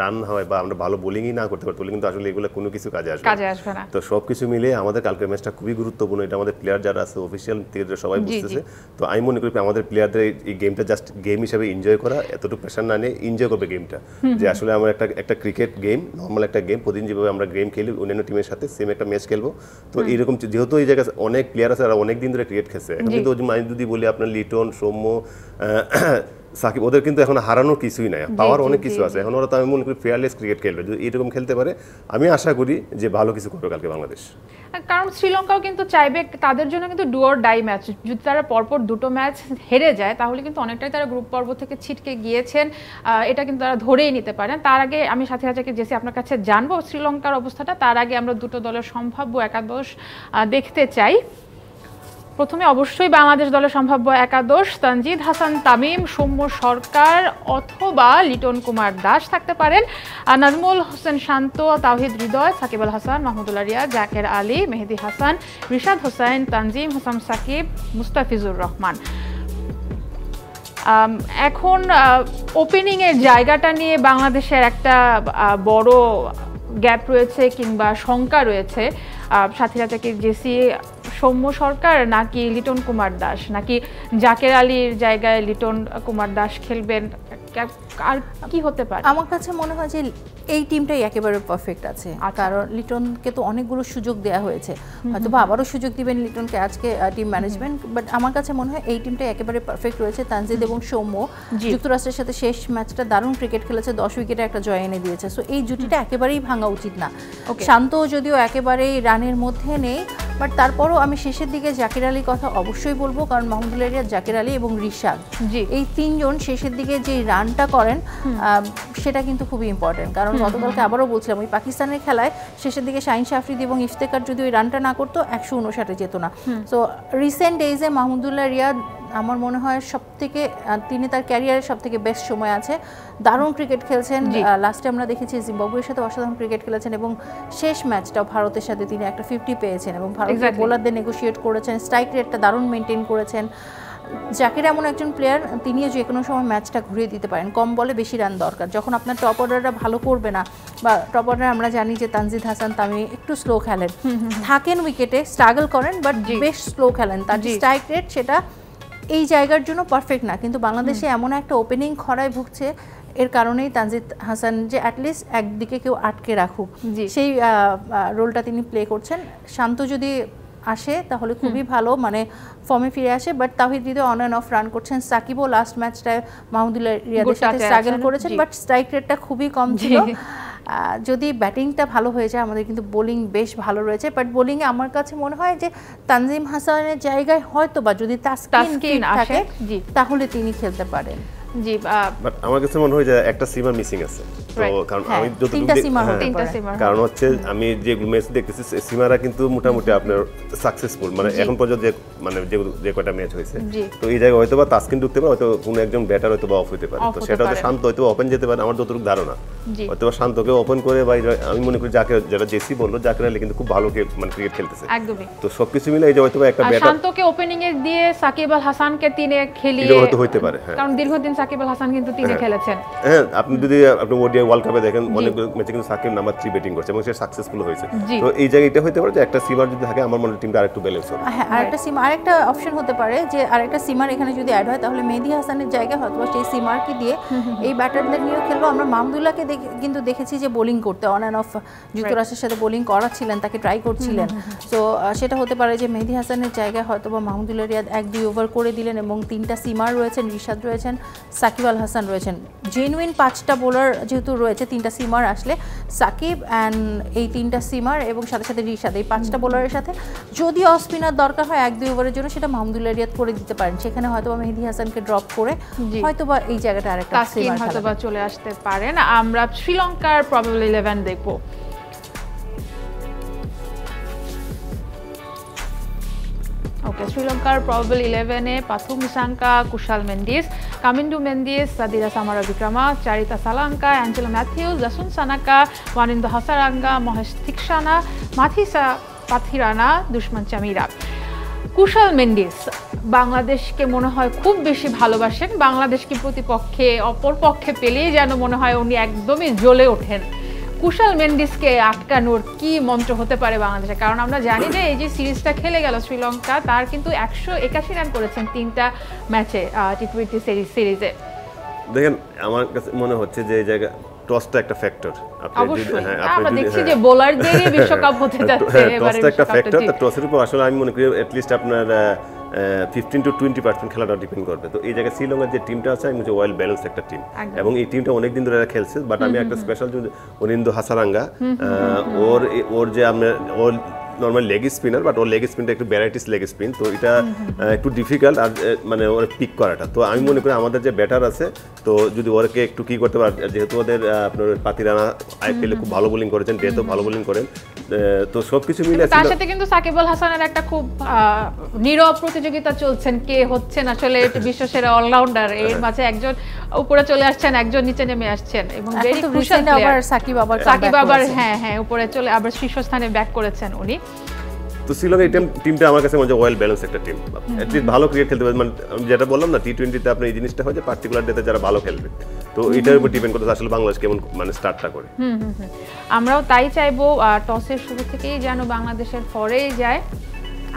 রান হয় বা আমরা ভালো বোলিংই না করতে পারি তাহলে কিন্তু আসলে এগুলো কোনো কিছু কাজে আসবে না। তো সবকিছু মিলিয়ে আমাদের কালকের ম্যাচটা খুবই গুরুত্বপূর্ণ, এটা আমাদের প্লেয়ার যারা আছে অফিসিয়াল থেকে সবাই বুঝতেছে। তো আমি মনে করি আমাদের প্লেয়ারদের এই গেমটা জাস্ট গেম হিসেবে এনজয় করা, এতটুকু প্রেশার না নিয়ে এনজয় করবে গেমটা, যে আসলে আমরা একটা ক্রিকেট গেম, নর্মাল একটা গেম, প্রতিদিন যেভাবে আমরা গেম খেলি অন্যান্য টিমের সাথে সেম একটা ম্যাচ খেলবো। তো এরকম যেহেতু এই জায়গায় অনেক প্লেয়ার আছে আর অনেক দিন ধরে ক্রিকেট খেলছে, এখন কিন্তু আমি যদি বলি আপনার লিটন, সৌম্য, সাকিব, ওদের কিন্তু এখন হারানোর কিছুই নাই, পাওয়ার অনেক কিছু আছে। এখন ওরা তো আমি মনে করি ফেয়ারলেস ক্রিকেট খেলবে, যদি এরকম খেলতে পারে আমি আশা করি যে ভালো কিছু করবে কালকে বাংলাদেশ। কারণ শ্রীলঙ্কাও কিন্তু চাইবে, তাদের জন্য কিন্তু ডু অর ডাই ম্যাচ, যদি তারা পরপর দুটো ম্যাচ হেরে যায় তাহলে কিন্তু অনেকটাই তারা গ্রুপ পর্ব থেকে ছিটকে গিয়েছেন, এটা কিন্তু তারা ধরেই নিতে পারেন। তার আগে আমি সাথে সাথে জেসি আপনার কাছে জানবো শ্রীলঙ্কার অবস্থাটা, তার আগে আমরা দুটো দলের সম্ভাব্য একাদশ দেখতে চাই। প্রথমে অবশ্যই বাংলাদেশ দলের সম্ভাব্য একাদশ তানজিদ হাসান তামিম, সৌম্য সরকার অথবা লিটন কুমার দাস থাকতে পারেন, নাজমুল হোসেন শান্ত, তাওহিদ হৃদয়, সাকিব আল হাসান, মাহমুদুল্লাহ রিয়াদ, জাকের আলী, মেহেদি হাসান, রিশাদ হোসেন, তানজিম হাসান সাকিব, মুস্তাফিজুর রহমান। এখন ওপেনিংয়ের জায়গাটা নিয়ে বাংলাদেশের একটা বড় গ্যাপ রয়েছে কিংবা শঙ্কা রয়েছে। সাথীরা থেকে জেসি, সৌম্য সরকার নাকি লিটন কুমার দাস, নাকি জাকের আলীর জায়গায় লিটন কুমার দাস খেলবেন, আর কি হতে পারে? আমার কাছে মনে হয় যে এই টিমটাই একেবারে পারফেক্ট আছে, কারণ লিটনকে তো অনেকগুলো সুযোগ দেওয়া হয়েছে, হয়তো বা আবারও সুযোগ দিবেন লিটনকে আজকে টিম ম্যানেজমেন্ট, বাট আমার কাছে মনে হয় এই টিমটাই একেবারে পারফেক্ট রয়েছে। তানজিদ এবং সৌম্য যুক্তরাষ্ট্রের সাথে শেষ ম্যাচটা দারুণ ক্রিকেট খেলেছে, 10 উইকেটে একটা জয় এনে দিয়েছে, সো এই জুটিটা একেবারেই ভাঙা উচিত না। শান্ত যদিও একেবারেই রানের মধ্যে নেই, বাট তারপরও আমি শেষের দিকে জাকির আলীর কথা অবশ্যই বলবো, কারণ মাহমুদুল্লাহ রিয়াদ, জাকির আলী এবং রিশাদ, এই তিনজন শেষের দিকে যে রানটা করেন সেটা কিন্তু খুবই ইম্পর্টেন্ট। কারণ গতকালকে আবারও বলছিলাম ওই পাকিস্তানের খেলায় শেষের দিকে শাহিন আফ্রিদি এবং ইফতেখার যদি ওই রানটা না করতো 159-এ যেত না। সো রিসেন্ট ডেজে মাহমুদুল্লাহ রিয়াদ আমার মনে হয় সবথেকে, তিনি তার ক্যারিয়ারের সবথেকে বেস্ট সময় আছে, দারুণ ক্রিকেট খেলছেন। লাস্টে আমরা দেখেছি জিম্বাবুয়ের সাথে অসাধারণ ক্রিকেট খেলেছেন এবং শেষ ম্যাচটাও ভারতের সাথে তিনি একটা 50 পেয়েছেন এবং ভারতের বোলারদের নেগোশিয়েট করেছেন, স্ট্রাইক রেটটা দারুণ মেনটেন করেছেন। জাকির এমন একজন প্লেয়ার, তিনিও যে কোনো সময় ম্যাচটা ঘুরিয়ে দিতে পারেন, কম বলে বেশি রান দরকার। যখন আপনার টপ অর্ডাররা ভালো করবে না, বা টপ অর্ডার আমরা জানি যে তানজিদ হাসান তামিম একটু স্লো খেলেন, থাকেন উইকেটে, স্ট্রাগল করেন, বাট বেশ স্লো খেলেন, তার যে স্ট্রাইক রেট সেটা এই জায়গার জন্য পারফেক্ট না। কিন্তু বাংলাদেশে এমন একটা ওপেনিং খরায় ভুগছে, এর কারণেই তানজিদ হাসান যে অ্যাটলিস্ট একদিকে কেউ আটকে রাখুক সেই রোলটা তিনি প্লে করছেন। শান্ত যদি আসে তাহলে খুবই ভালো, মানে ফর্মে ফিরে আসে, but Towhid Hridoy on and of run করছেন। সাকিবও লাস্ট ম্যাচটায় মাহমুদুল্লাহ রিয়াদের সাথে স্ট্রাগল করেছেন, বাট স্ট্রাইক রেটটা খুবই কম ছিল। যদি ব্যাটিংটা ভালো হয়ে যায়, আমাদের কিন্তু বোলিং বেশ ভালো রয়েছে, বাট বোলিংয়ে আমার কাছে মনে হয় যে তানজিম হাসানের জায়গায় হয়তো বা যদি তাসকিন থাকে তাহলে তিনি খেলতে পারেন। জি, বাট আমার কাছে মনে হয় যে একটা সিমার মিসিং আছে, তো কারণ আমি কারণ হচ্ছে আমি যে ম্যাচ দেখতেছি সিমারা কিন্তু মোটামুটি আপনার সাকসেসফুল, মানে এখন পর্যন্ত যে মানে যে কয়টা ম্যাচ হয়েছে, তো এই জায়গায় হয়তো বা তাসকিন ঢুকতে পারে, হয়তো কোনো একজন ব্যাটার হয়তো বা অফ হতে পারে, তো সেটা হয়তো শান্ত হয়তো ওপেন যেতে পারে, আমার যতটুকু ধারণা হয়তো বা শান্তকে ওপেন করে, বা আমি মনে করি যাকে যেটা জেসি বললো জাকির আলী কিন্তু খুব ভালো মানে ক্রিকেট খেলতেছে একদমই, তো সবকিছু মিলে এই যে হয়তো একটা ব্যাটার শান্তকে ওপেনিং এ দিয়ে সাকিব আল হাসানকে তিনে খেলিয়ে হয়তো হতে পারে, কারণ দীর্ঘদিন সাকিব আল হাসান কিন্তু তিনে খেলেছেন। হ্যাঁ, আপনি যদি আপনি ওডিআই ওয়ার্ল্ড কাপে দেখেন অনেক ম্যাচে কিন্তু সাকিব নাম্বার 3 ব্যাটিং করছে এবং সে সাকসেসফুল হয়েছে, তো এই জায়গায় এটা হতে পারে যে একটা সিমার যদি থাকে আমার মনে হয় টিমটা আরেকটু ব্যালেন্স হবে। হ্যাঁ, আরেকটা সিমার, আরেকটা অপশন হতে পারে যে আরেকটা সিমার এখানে যদি অ্যাড হয় তাহলে মেহেদি হাসানের জায়গায় হয়তো সেই সিমারকে দিয়ে এই ব্যাটারদের নিয়েও খেলবো। আমরা মাহমুদুল্লাহকে কিন্তু দেখেছি যে বোলিং করতে অন অ্যান্ড অফ যুক্তরাষ্ট্রের সাথে বোলিং করাচ্ছিলেন, তাকে ট্রাই করছিলেন, তো সেটা হতে পারে যে মেহেদি হাসানের জায়গায় হয়তো বা মাহমুদুল্লাহ রিয়াদ 1-2 ওভার করে দিলেন এবং 3টা সিমার রয়েছেন, রিশাদ রয়েছেন, সাকিব আল হাসান রয়েছেন, জেনুইন 5টা বোলার যেহেতু রয়েছে, 3টা সিমার আসলে সাকিব অ্যান্ড এই 3টা সিমার এবং সাথে সাথে রিশাদ, এই 5টা বোলারের সাথে যদি অফ স্পিনার দরকার হয় 1-2 ওভারের জন্য সেটা মাহমুদুল্লাহ রিয়াদ করে দিতে পারেন, সেখানে হয়তো বা মেহেদি হাসানকে ড্রপ করে হয়তো বা এই জায়গাটা আরেকটা সিমার হয়তো বা চলে আসতে পারেন। আমরা শ্রীলঙ্কার প্রবাবল 11 দেখবো। ওকে, ওকে, শ্রীলঙ্কার প্রবাবল 11-এ পাথু মিসাঙ্কা, কুশাল মেন্ডিস, কামিন্ডু মেন্ডিস, সাদিরা সামারা বিক্রমা, চারিতা সালাঙ্কা, অ্যাঞ্জেলো ম্যাথিউস, জাসুন সানাকা, ওয়ানিন্দু হাসারাঙ্গা, মহেশ থিকসানা, মাথিসা পাথিরানা, দুশমান চামিরা। কুশাল মেন্ডিস বাংলাদেশকে মনে হয় খুব বেশি ভালোবাসেন, বাংলাদেশকে প্রতিপক্ষে অপর পক্ষে পেলেই যেন মনে হয় উনি একদমই জ্বলে ওঠেন। কুশাল মেন্ডিসকে আটকানোর কি মন্ত্র হতে পারে বাংলাদেশে? কারণ আমরা জানি যে এই যে সিরিজটা খেলে গেল শ্রীলঙ্কা, তার কিন্তু 181 রান করেছেন 3টা ম্যাচে টি-20 সিরিজে। দেখেন আমার কাছে মনে হচ্ছে যে এই জায়গা টসটা একটা ফ্যাক্টর। আমরা দেখছি যে বোলারদেরই বিশ্বকাপ হতে যাচ্ছে এবারে। টসটা একটা ফ্যাক্টর, তো টসের উপর আসলে আমি মনে করি এট লিস্ট আপনার 15 to 20% খেলাটা ডিপেন্ড করবে। তো এই জায়গায় শ্রীলঙ্কার যে টিমটা আছে আমি ওয়েল ব্যালেন্স একটা টিম, এবং এই টিমটা অনেকদিন ধরে খেলছে। বাট আমি একটা স্পেশাল ওয়ানিন্দু হাসারাঙ্গা, ওর যে ওর নর্মাল লেগ স্পিনার, বাট ওর লেগ স্পিনটা একটু ভ্যারাইটিস লেগ স্পিন, তো এটা একটু ডিফিকাল্ট আর মানে ওর পিক করাটা। তো আমি মনে করি আমাদের যে ব্যাটার আছে, তো যদি ওরকে একটু কি করতে পারে, যেহেতু ওদের আপনার পাতিরানা আইপিএলে খুব ভালো বোলিং করেছেন, ডেতেও ভালো বোলিং করেন, তো সবকিছু মিলে তার সাথে কিন্তু সাকিব আল হাসানের একটা খুব নীরব প্রতিযোগিতা চলছেন, কে হচ্ছেন আসলে বিশ্বসেরা অলরাউন্ডার। এর মাঝে একজন উপরে চলে আসছেন, একজন নিচে নেমে আসছেন, এবং ভেরি ক্রুশাল প্লেয়ার সাকিব আবার হ্যাঁ উপরে চলে আবার শীর্ষস্থানে ব্যাক করেছেন উনি। তো শ্রীলঙ্কা এই টিমটা আমার কাছে মনে হয় ওয়েল ব্যালেন্স একটা টিম, এটলিস্ট ভালো ক্রিকেট খেলতে পারে। মানে আমি যেটা বললাম না, টি-20তে আপনার এই জিনিসটা হয় যে পার্টিকুলার ডেতে যারা ভালো খেলবে, তো এটার উপর ডিপেন্ড করতে আসলে বাংলাদেশ কেমন মানে স্টার্টটা করে। আমরাও তাই চাইবো টসের শুরু থেকেই যেন বাংলাদেশের ফরেই যায়।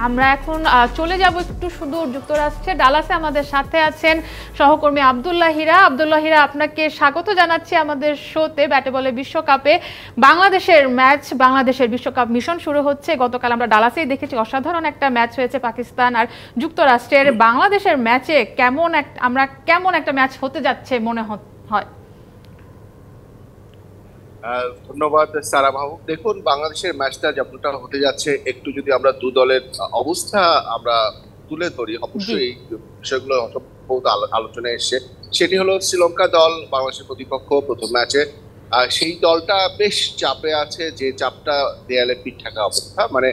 আমরা এখন চলে যাব একটু সুদূর যুক্তরাষ্ট্রে, ডালাসে আমাদের সাথে আছেন সহকর্মী আব্দুল্লাহ হীরা। আব্দুল্লাহ হীরা, আপনাকে স্বাগত জানাচ্ছি আমাদের শোতে ব্যাটে বলে বিশ্বকাপে। বাংলাদেশের ম্যাচ, বাংলাদেশের বিশ্বকাপ মিশন শুরু হচ্ছে। গতকাল আমরা ডালাসেই দেখেছি অসাধারণ একটা ম্যাচ হয়েছে পাকিস্তান আর যুক্তরাষ্ট্রের। বাংলাদেশের ম্যাচে কেমন একটা ম্যাচ হতে যাচ্ছে মনে হয়? ধন্যবাদ সারা বাবু। দেখুন, বাংলাদেশের ম্যাচটা যেমনটা হতে যাচ্ছে, একটু যদি আমরা দু দলের অবস্থা আমরা তুলে ধরি, অবশ্যই এই বিষয়গুলো বহুত আলোচনায় এসছে। সেটি হলো শ্রীলঙ্কা দল বাংলাদেশের প্রতিপক্ষ প্রথম ম্যাচে। সেই দলটা বেশ চাপে আছে, যে চাপটা দেয়ালে পিঠ ঠেকা অবস্থা। মানে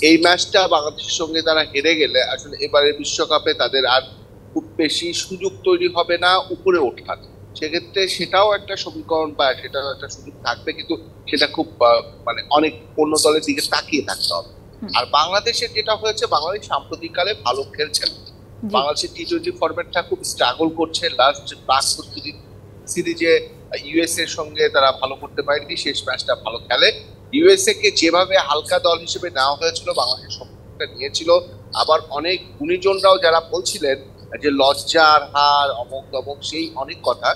এই ম্যাচটা বাংলাদেশের সঙ্গে তারা হেরে গেলে আসলে এবারের বিশ্বকাপে তাদের আর খুব বেশি সুযোগ তৈরি হবে না উপরে ওঠার। সেক্ষেত্রে সেটাও একটা সমীকরণ বা সেটাও একটা সুযোগ থাকবে, কিন্তু সেটা খুব মানে অনেক অন্য দলের দিকে তাকিয়ে থাকতে হবে। আর বাংলাদেশের যেটা হয়েছে, বাংলাদেশ সাম্প্রতিককালে ভালো খেলছেন। বাংলাদেশের টি-20 ফরম্যাটটা খুব স্ট্রাগল করছে। লাস্ট সিরিজে ইউএস এর সঙ্গে তারা ভালো করতে পারেনি, শেষ ম্যাচটা ভালো খেলে। ইউএসএ কে যেভাবে হালকা দল হিসেবে নেওয়া হয়েছিল, বাংলাদেশ সবটা নিয়েছিল। আবার অনেক গুণীজনরাও যারা বলছিলেন যে লজ্জার হার, অমুক তমুক, সেই অনেক কথা,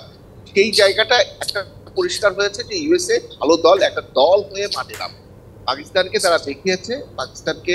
সেই জায়গাটা একটা পরিষ্কার হয়েছে যে ইউএসএ ভালো দল, একটা দল হয়ে মাঠে নামে। পাকিস্তানকে তারা দেখিয়েছে, পাকিস্তানকে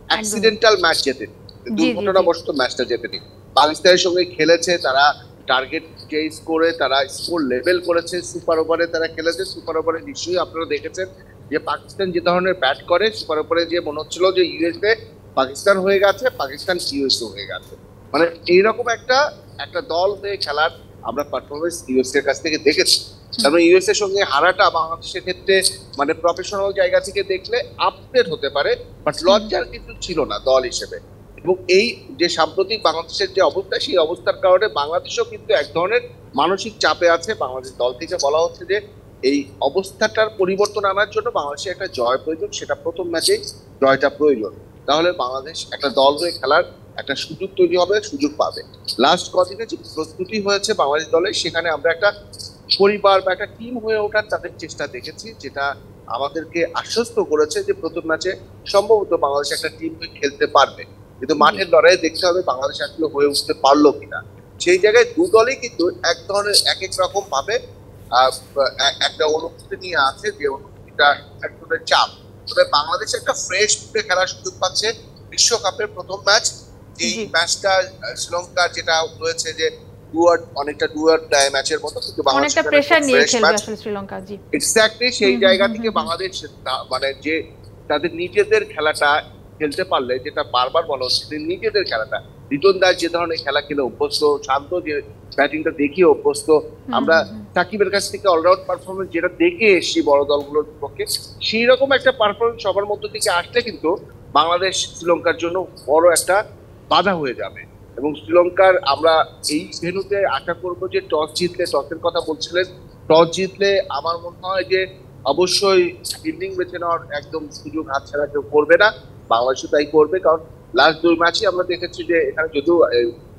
অ্যাক্সিডেন্টাল ম্যাচ জেতেনি, দুর্ঘটনাবশত ম্যাচটা জেতেনি। পাকিস্তানের সঙ্গে খেলেছে, তারা টার্গেট চেজ করে তারা স্কোর লেভেল করেছে। সুপার ওভারে তারা খেলেছে। সুপার ওভারে নিশ্চয়ই আপনারা দেখেছেন যে পাকিস্তান যে ধরনের ব্যাট করে, সুপার ওভারে যে মনে হচ্ছিল যে ইউএসএ পাকিস্তান হয়ে গেছে, পাকিস্তান ইউএসএ হয়ে গেছে। মানে এইরকম একটা দল হয়ে খেলার আমরা পারফরমেন্স ইউএসএ এর কাছ থেকে দেখেছি। তারপরে ইউএসএ এর সঙ্গে হারাটা বাংলাদেশের ক্ষেত্রে মানে প্রফেশনাল জায়গা থেকে দেখলে আপডেট হতে পারে, বাট লজ্জার কিছু ছিল না দল হিসেবে। এবং এই যে সাম্প্রতিক বাংলাদেশের যে অবস্থা, সেই অবস্থার কারণে বাংলাদেশও কিন্তু এক ধরনের মানসিক চাপে আছে। বাংলাদেশ দল থেকে বলা হচ্ছে যে এই অবস্থাটার পরিবর্তন আনার জন্য বাংলাদেশের একটা জয় প্রয়োজন, সেটা প্রথম ম্যাচেই জয়টা প্রয়োজন। তাহলে বাংলাদেশ একটা দল হয়ে খেলার একটা সুযোগ তৈরি হবে, সুযোগ পাবে। লাস্ট কদিনে যে প্রস্তুতি হয়েছে বাংলাদেশ দলের, সেখানে আমরা একটা পরিবার বা একটা টিম হয়ে ওঠার তাদের চেষ্টা দেখেছি, যেটা আমাদেরকে আশ্বস্ত করেছে যে প্রথম ম্যাচে সম্ভবত বাংলাদেশ একটা টিম হয়ে খেলতে পারবে। কিন্তু মাঠের লড়াইয়ে দেখতে হবে বাংলাদেশ আসলে হয়ে উঠতে পারলো কিনা। সেই জায়গায় দু দলই কিন্তু এক ধরনের এক এক রকম ভাবে একটা অনুভূতি নিয়ে আছে, যে অনুভূতিটা এক ধরনের চাপ। তবে বাংলাদেশ একটা ফ্রেশ ফুটে খেলার সুযোগ পাচ্ছে বিশ্বকাপের প্রথম ম্যাচ। এই ম্যাচটা শ্রীলঙ্কার যেটা হয়েছে যে অনেকটা ডুয়ার ম্যাচের মতো, কিন্তু অনেকটা প্রেসার নিয়ে খেলবে আসলে শ্রীলঙ্কা। জি, এক্স্যাক্টলি সেই জায়গা থেকে বাংলাদেশ মানে যে তাদের নিজেদের খেলাটা খেলতে পারলে, যেটা বারবার বলা হচ্ছে নিজেদের খেলাটা, রিটন দাস যে ধরনের খেলা খেলে অভ্যস্ত, শান্ত যে ব্যাটিংটা দেখিয়ে অভ্যস্ত, আমরা সাকিবের কাছ থেকে অলরাউন্ড পারফরমেন্স যেটা দেখে এসছি বড় দলগুলোর পক্ষে, সেই রকম একটা পারফরমেন্স সবার মধ্য থেকে আসলে কিন্তু বাংলাদেশ শ্রীলঙ্কার জন্য বড় একটা বাধা হয়ে যাবে। এবং শ্রীলঙ্কার আমরা এই ভেন্যুতে আশা করবো যে টস জিতলে, টসের কথা বলছিলেন, টস জিতলে আমার মনে হয় যে অবশ্যই ফিল্ডিং বেছে নেওয়ার একদম সুযোগ হাতছাড়া কেউ করবে না, বাংলাদেশও তাই করবে। কারণ লাস্ট 2 ম্যাচই আমরা দেখেছি যে এখানে যদিও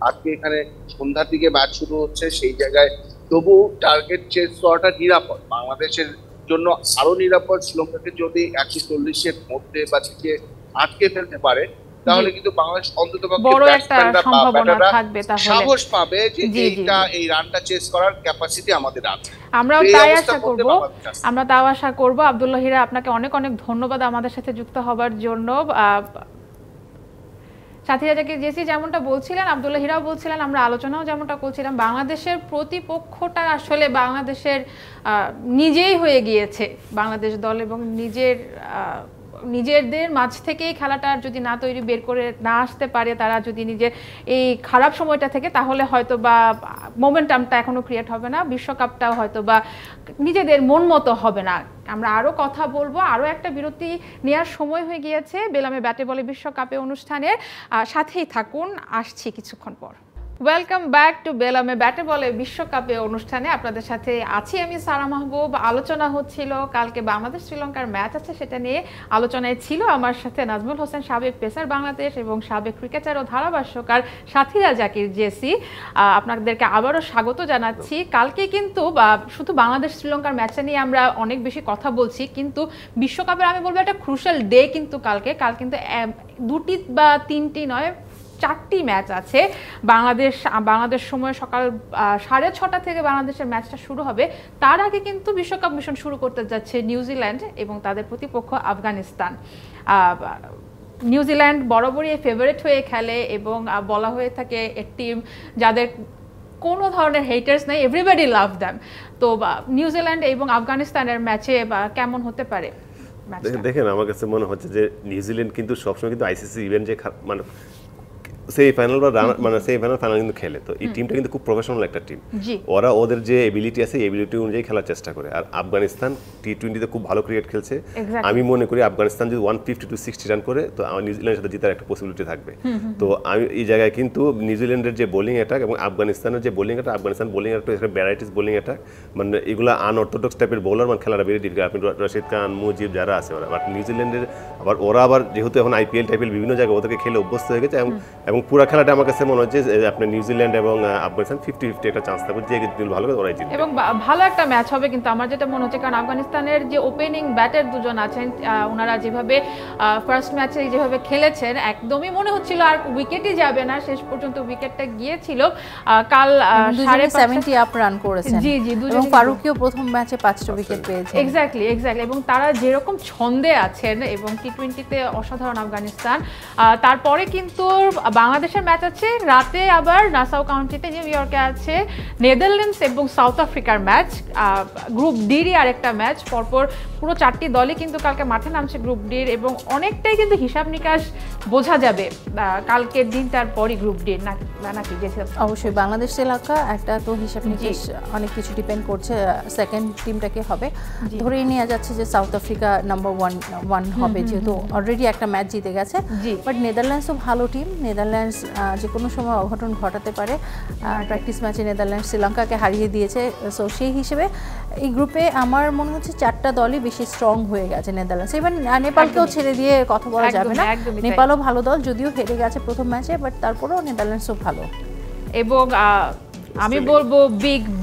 আজকে এখানে সন্ধ্যার দিকে ম্যাচ শুরু হচ্ছে, সেই জায়গায় তবু টার্গেট চেস করাটা নিরাপদ, বাংলাদেশের জন্য আরো নিরাপদ। শ্রীলঙ্কাকে যদি 140-এর মধ্যে বা থেকে আটকে ফেলতে পারে তাহলে কিন্তু বাংলাদেশ অন্তত সাহস পাবে যে এই রানটা চেস করার ক্যাপাসিটি আমাদের আছে। আমরাও তাও আশা করব। আব্দুল্লাহ হীরা, আপনাকে অনেক অনেক ধন্যবাদ আমাদের সাথে যুক্ত হবার জন্য। সাথীরা যাকে জেসি যেমনটা বলছিলেন, আব্দুল্লাহ হীরাও বলছিলেন, আমরা আলোচনাও যেমনটা করছিলাম, বাংলাদেশের প্রতিপক্ষটা আসলে বাংলাদেশের নিজেই হয়ে গিয়েছে বাংলাদেশ দল, এবং নিজেদের মাঝ থেকেই খেলাটা যদি না বের করে না আসতে পারে তারা, যদি নিজের এই খারাপ সময়টা থেকে, তাহলে হয়তো বা মোমেন্টামটা এখনো ক্রিয়েট হবে না, বিশ্বকাপটাও হয়তো বা নিজেদের মন মতো হবে না। আমরা আরও কথা বলবো, আরও একটা বিরতি নেওয়ার সময় হয়ে গিয়েছে বেলামে ব্যাটে বলে বিশ্বকাপে অনুষ্ঠানের। সাথেই থাকুন, আসছি কিছুক্ষণ পর। ওয়েলকাম ব্যাক টু বেলামে ব্যাটে বলে বিশ্বকাপে অনুষ্ঠানে। আপনাদের সাথে আছি আমি সারা মাহবুব। আলোচনা হচ্ছিল কালকে বাংলাদেশ শ্রীলঙ্কার ম্যাচ আছে, সেটা নিয়ে আলোচনায় ছিল আমার সাথে নাজমুল হোসেন, সাবেক পেসার বাংলাদেশ, এবং সাবেক ক্রিকেটার ও ধারাভাষ্যকার সাথীরা জাকির জেসি। আপনাদেরকে আবারও স্বাগত জানাচ্ছি। কালকে কিন্তু শুধু বাংলাদেশ শ্রীলঙ্কার ম্যাচটা নিয়ে আমরা অনেক বেশি কথা বলছি, কিন্তু বিশ্বকাপের আমি বলবো একটা ক্রুশাল ডে কিন্তু কাল কিন্তু 2টি বা 3টি নয়, 4টি ম্যাচ আছে। বাংলাদেশ সময় সকাল 6:30 থেকে বাংলাদেশের ম্যাচটা শুরু হবে। তার আগে কিন্তু বিশ্বকাপ মিশন শুরু করতে যাচ্ছে নিউজিল্যান্ড এবং তাদের প্রতিপক্ষ আফগানিস্তান। নিউজিল্যান্ড বরাবরই ফেভারিট হয়ে খেলে এবং বলা হয়ে থাকে টিম যাদের কোনো ধরনের হেটার্স নেই, এভরিবডি লাভ দ্যাম। তো নিউজিল্যান্ড এবং আফগানিস্তানের ম্যাচে কেমন হতে পারে? দেখেন, আমার কাছে মনে হচ্ছে যে নিউজিল্যান্ড কিন্তু সবসময় কিন্তু আইসিসি ইভেন্ট যে মানে সেমিফাইনাল বা মানে সেমিফাইনাল ফাইনাল কিন্তু খেলে, তো এই টিমটা কিন্তু খুব প্রফেশনাল একটা টিম। ওরা ওদের যে এবিলিটি আছে এই এবিলিটি অনুযায়ী খেলার চেষ্টা করে। আর আফগানিস্তান টি20তে খুব ভালো ক্রিকেট খেলছে। আমি মনে করি আফগানিস্তান যদি 150 to 60 রান করে তো আমার নিউজিল্যান্ডের সাথে জেতার একটা পসিবিলিটি থাকবে। তো আমি এই জায়গায় কিন্তু নিউজিল্যান্ডের যে বোলিং অ্যাটাক এবং আফগানিস্তানের যে bowling attack, Afghanistan bowling attack একটা ভ্যারাইটিস বোলিং অ্যাটাক, মানে এগুলো আনঅর্থোডক্স টাইপের বোলার, মানে খেলাটা বেরিয়ে ডিফিকাল্ট। আপনি রশিদ খান, মুজিব যারা আছে ওরা, বাট নিউজিল্যান্ডের ওরা যেহেতু এখন আইপিএল টাইপের বিভিন্ন জায়গায় ওদেরকে খেলে অভ্যস্ত হয়ে গেছে, এবং পুরো খেলাটা আমার কাছে মনে হচ্ছে আপনার নিউজিল্যান্ড এবং আফগানিস্তান 50-50 একটা চান্স থাকবে, যে ভালো করে ওরাই জিতবে এবং ভালো একটা ম্যাচ হবে। কিন্তু আমার যেটা মনে হচ্ছে, কারণ আফগানিস্তানের যে ওপেনিং ব্যাটার দুজন আছেন, ওনারা যেভাবে ফার্স্ট ম্যাচে যেভাবে খেলেছেন, একদমই মনে হচ্ছিল আর উইকেটই যাবে না, শেষ পর্যন্ত উইকেটটা গিয়েছিল। কাল 70 আপ রান করেছেন। জি জি, এবং ফারুকিও প্রথম ম্যাচে 5টা উইকেট পেয়েছে। এক্স্যাক্টলি। এবং তারা যেরকম ছন্দে আছেন এবং টি20তে অসাধারণ আফগানিস্তান। তারপরে কিন্তু বাংলাদেশের ম্যাচ আছে রাতে, আবার নাসাউ কাউন্টিতে নিউ ইয়র্কে আছে নেদারল্যান্ডস এবং সাউথ আফ্রিকার ম্যাচ। গ্রুপ ডিরই আরেকটা ম্যাচ। পরপর পুরো 4টি দলই কিন্তু কালকে মাঠে নামছে গ্রুপ ডির, এবং অনেকটাই কিন্তু হিসাব নিকাশ বোঝা যাবে কালকের দিনটার পরই গ্রুপ ডির নাকি। অবশ্যই বাংলাদেশ শ্রীলঙ্কা একটা তো হিসাব নিকাশ অনেক কিছু ডিপেন্ড করছে সেকেন্ড টিমটাকে হবে। ধরেই নিয়ে যাচ্ছে যে সাউথ আফ্রিকা নাম্বার 1 হবে, যেহেতু অলরেডি একটা ম্যাচ জিতে গেছে। বাট নেদারল্যান্ডসও ভালো টিম। নেদারল্যান্ডস যে কোনো সময় অঘটন ঘটাতে পারে। প্র্যাকটিস ম্যাচে নেদারল্যান্ডস শ্রীলঙ্কাকে হারিয়ে দিয়েছে। সো সেই হিসেবে এই গ্রুপে আমার মনে হচ্ছে 4টা দলই বেশি স্ট্রং হয়ে গেছে। নেদারল্যান্ডস ইভেন নেপালকেও ছেড়ে দিয়ে কথা বলা যাবে না। নেপালও ভালো দল, যদিও হেরে গেছে প্রথম ম্যাচে, বাট তারপরেও নেদারল্যান্ডসও ভালো। এবং আমি বলবো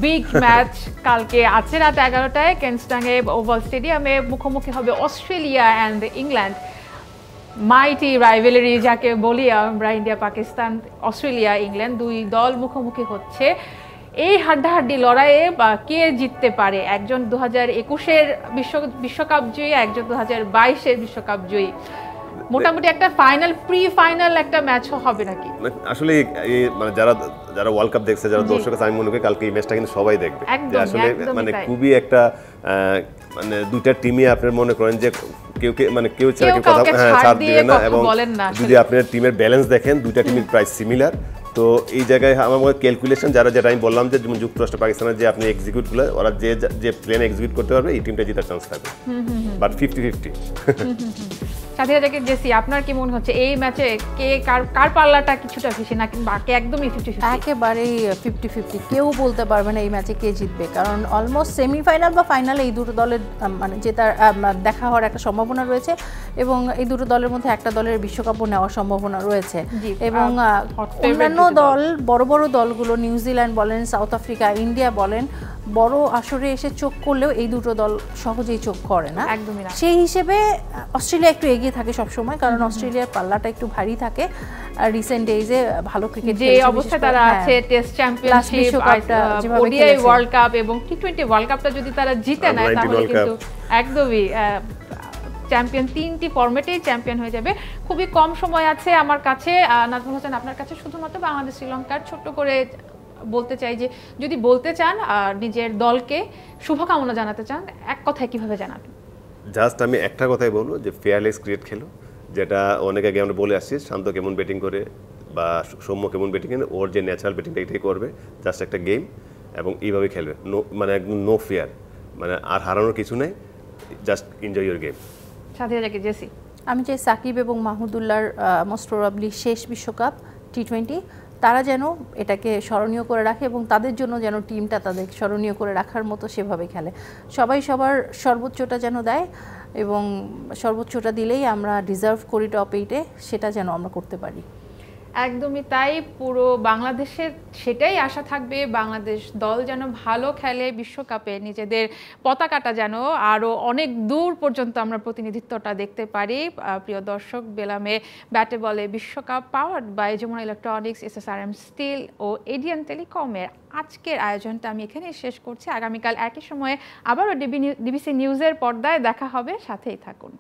বিগ ম্যাচ কালকে আছে রাত 11টায় কেনস্টাঙে ওভাল স্টেডিয়ামে। মুখোমুখি হবে অস্ট্রেলিয়া অ্যান্ড ইংল্যান্ড। মাইটি রাইভেলারি যাকে বলি আমরা, ইন্ডিয়া পাকিস্তান, অস্ট্রেলিয়া ইংল্যান্ড, 2 দল মুখোমুখি হচ্ছে। এই হাড্ডাহাড্ডি লড়াইয়ে কে জিততে পারে? একজন 2021-এর বিশ্বকাপ জয়ী, একজন 2022-এর বিশ্বকাপ জয়ী। মোটামুটি একটা প্রি ফাইনাল একটা ম্যাচ হবে নাকি? আসলে মানে যারা ওয়ার্ল্ড কাপ দেখছে, যারা দর্শক আছে, আমি মনে করি কালকে এই ম্যাচটা কিন্তু সবাই দেখবে। আসলে মানে খুবই একটা মানে 2টা টিমই আপনার মনে করেন যে কেউ ছাড়া কেউ কথা ছাড় দিবে না, এবং যদি আপনার টিমের ব্যালেন্স দেখেন 2টা টিমের প্রায় সিমিলার। তো এই জায়গায় আমার মনে ক্যালকুলেশন যেটা আমি বললাম যে যেমন যুক্তরাষ্ট্র পাকিস্তানের যে আপনি এক্সিকিউটগুলো, ওরা যে প্লেন এক্সিকিউট করতে পারবে এই টিমটা জেতার চান্স থাকবে, বাট 50-50। সাথীরা থেকে জেসি, আপনার কি মনে হচ্ছে এই ম্যাচে কে কার পাল্লাটা কিছুটা বেশি নাকি বাকি একদমই 50-50? একেবারেই 50-50, কেউ বলতে পারবে না এই ম্যাচে কে জিতবে, কারণ অলমোস্ট সেমিফাইনাল বা ফাইনালে এই দুটো দলের মানে জেতার দেখা হওয়ার একটা সম্ভাবনা রয়েছে, এবং এই দুটো দলের মধ্যে একটা দলের বিশ্বকাপও নেওয়ার সম্ভাবনা রয়েছে। এবং অন্যান্য দল, বড় বড় দলগুলো নিউজিল্যান্ড বলেন, সাউথ আফ্রিকা, ইন্ডিয়া বলেন, বড় আসরে এসে চোখ করলেও এই দুটো দল সহজেই চোখ করে না। একদমই না। সেই হিসেবে অস্ট্রেলিয়া একটু এগিয়ে থাকে সবসময়, কারণ অস্ট্রেলিয়ার পাল্লাটা একটু ভারী থাকে। রিসেন্ট ডেজে ভালো ক্রিকেট যে অবস্থায় তারা আছে, test championship, ODI world cup এবং টি20 ওয়ার্ল্ড কাপটা যদি তারা জিতে নেয় তাহলে কিন্তু একদমই চ্যাম্পিয়ন, 3টি ফরম্যাটেই চ্যাম্পিয়ন হয়ে যাবে। খুবই কম সময় আছে আমার কাছে। নাজমুল হোসেন, আপনার কাছে শুধুমাত্র বাংলাদেশ শ্রীলঙ্কার ছোট্ট করে বলতে চাই যে যদি বলতে চান নিজের দলকে শুভকামনা জানাতে চান, এক কথায় কিভাবে জানাবেন? জাস্ট আমি একটা কথাই বলবো যে ফেয়ারলেস ক্রিকেট খেলো, যেটা অনেক আগে আমরা বলে আসছি। শান্ত কেমন ব্যাটিং করে বা সৌম্য কেমন ব্যাটিং করে, ওর যে ন্যাচারাল ব্যাটিংটা এটাই করবে, জাস্ট একটা গেম, এবং এইভাবে খেলবে। মানে একদম নো ফিয়ার, মানে আর হারানোর কিছু নেই, জাস্ট এনজয় ইউর গেম। সাথীরা থেকে জেসি, আমি চাই সাকিব এবং মাহমুদুল্লাহর মোস্ট প্রবাবলি শেষ বিশ্বকাপ টি20, তারা যেন এটাকে স্মরণীয় করে রাখে এবং তাদের জন্য যেন টিমটা তাদের স্মরণীয় করে রাখার মতো সেভাবে খেলে। সবাই সবার সর্বোচ্চটা যেন দেয়, এবং সর্বোচ্চটা দিলেই আমরা ডিজার্ভ করি টপ 8-এ, সেটা যেন আমরা করতে পারি। একদমই তাই। পুরো বাংলাদেশের সেটাই আশা থাকবে, বাংলাদেশ দল যেন ভালো খেলে, বিশ্বকাপে নিজেদের পতাকাটা যেন আরও অনেক দূর পর্যন্ত আমরা প্রতিনিধিত্বটা দেখতে পারি। প্রিয় দর্শক, বেলামে ব্যাটে বলে বিশ্বকাপ powered by Jamuna electronics, SSRM steel ও এডিয়ান টেলিকমের আজকের আয়োজনটা আমি এখানেই শেষ করছি। আগামীকাল একই সময়ে আবারও ডিবিসি নিউজের পর্দায় দেখা হবে, সাথেই থাকুন।